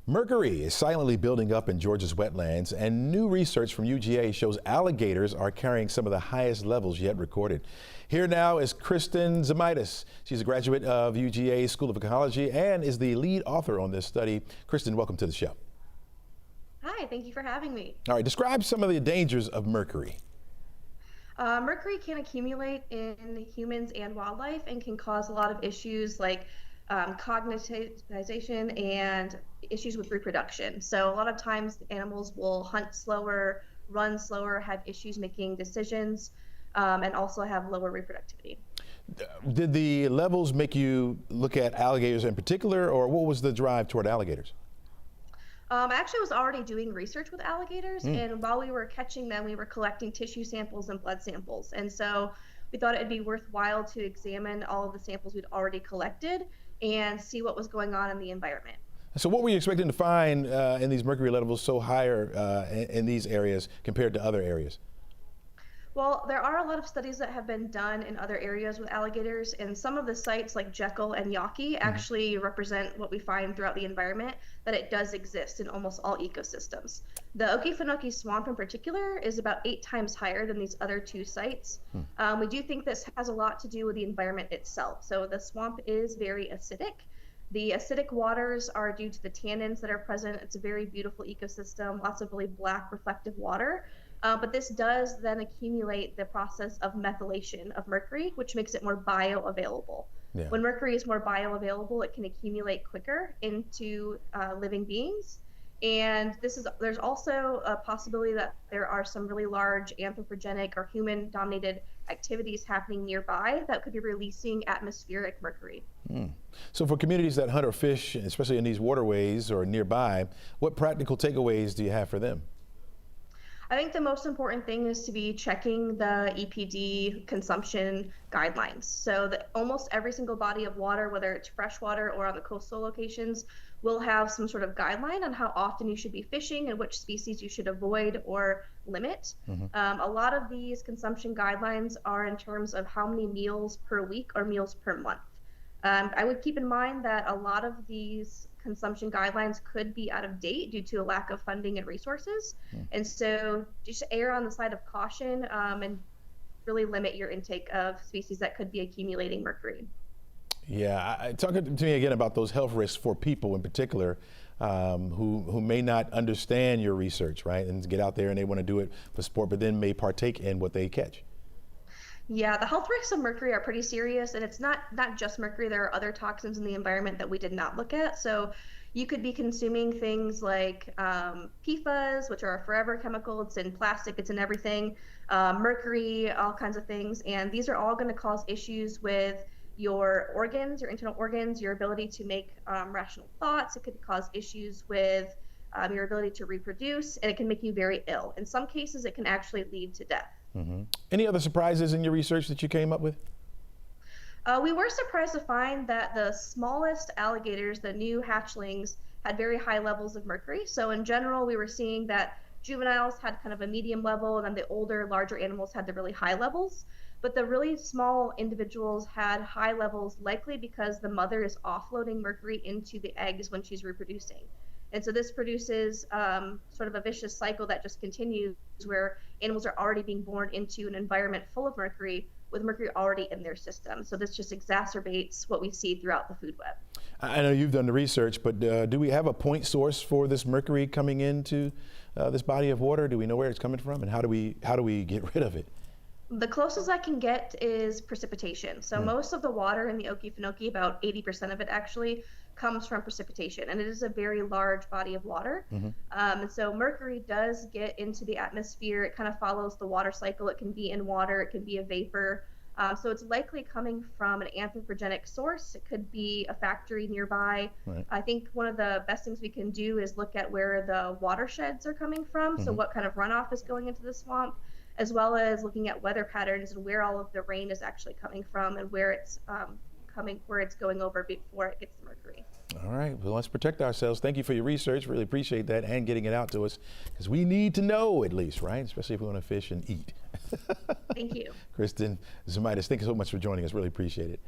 Mercury is silently building up in Georgia's wetlands, and new research from UGA shows alligators are carrying some of the highest levels yet recorded. Here now is Kristen Zamitis. She's a graduate of UGA School of Ecology and is the lead author on this study. Kristen, welcome to the show. Hi, thank you for having me. All right, describe some of the dangers of mercury. Mercury can accumulate in humans and wildlife and can cause a lot of issues like cognitization and issues with reproduction. So a lot of times animals will hunt slower, run slower, have issues making decisions, and also have lower reproductivity. Did the levels make you look at alligators in particular, or what was the drive toward alligators? I actually was already doing research with alligators, and while we were catching them, we were collecting tissue samples and blood samples. And so we thought it'd be worthwhile to examine all of the samples we'd already collected and see what was going on in the environment. So what were you expecting to find in these mercury levels so higher in these areas compared to other areas? Well, there are a lot of studies that have been done in other areas with alligators, and some of the sites like Jekyll and Yawkey actually represent what we find throughout the environment, that it does exist in almost all ecosystems. The Okefenokee swamp in particular is about 8 times higher than these other 2 sites. We do think this has a lot to do with the environment itself. So the swamp is very acidic. The acidic waters are due to the tannins that are present. It's a very beautiful ecosystem, lots of really black reflective water. But this does then accumulate the process of methylation of mercury, which makes it more bioavailable. Yeah. When mercury is more bioavailable, it can accumulate quicker into living beings. And there's also a possibility that there are some really large anthropogenic or human-dominated activities happening nearby that could be releasing atmospheric mercury. So for communities that hunt or fish, especially in these waterways or nearby, what practical takeaways do you have for them? I think the most important thing is to be checking the EPD consumption guidelines. So that almost every single body of water, whether it's freshwater or on the coastal locations, will have some sort of guideline on how often you should be fishing and which species you should avoid or limit. A lot of these consumption guidelines are in terms of how many meals per week or meals per month. I would keep in mind that a lot of these consumption guidelines could be out of date due to a lack of funding and resources. And so just err on the side of caution and really limit your intake of species that could be accumulating mercury. Yeah, talk to me again about those health risks for people in particular who may not understand your research, right? And get out there and they want to do it for sport, but then may partake in what they catch. Yeah, the health risks of mercury are pretty serious, and it's not just mercury. There are other toxins in the environment that we did not look at. So you could be consuming things like PFAS, which are a forever chemical. It's in plastic, it's in everything, mercury, all kinds of things. And these are all going to cause issues with your organs, your internal organs, your ability to make rational thoughts. It could cause issues with your ability to reproduce, and it can make you very ill. In some cases, it can actually lead to death. Any other surprises in your research that you came up with? We were surprised to find that the smallest alligators, the new hatchlings, had very high levels of mercury. So in general, we were seeing that juveniles had kind of a medium level, and then the older, larger animals had the really high levels. But the really small individuals had high levels, likely because the mother is offloading mercury into the eggs when she's reproducing. And so this produces sort of a vicious cycle that just continues, where animals are already being born into an environment full of mercury with mercury already in their system. So this just exacerbates what we see throughout the food web. I know you've done the research, but do we have a point source for this mercury coming into this body of water? Do we know where it's coming from, and how do we get rid of it? The closest I can get is precipitation. So most of the water in the Okefenokee, about 80% of it actually, comes from precipitation, and it is a very large body of water. And so mercury does get into the atmosphere. It kind of follows the water cycle. It can be in water, it can be a vapor. So it's likely coming from an anthropogenic source. It could be a factory nearby. I think one of the best things we can do is look at where the watersheds are coming from, so what kind of runoff is going into the swamp, as well as looking at weather patterns and where all of the rain is actually coming from and where it's going over before it gets the mercury. All right, well, let's protect ourselves. Thank you for your research. Really appreciate that, and getting it out to us, because we need to know at least, right? Especially if we want to fish and eat. Thank you. Kristen Zamitis, thank you so much for joining us. Really appreciate it.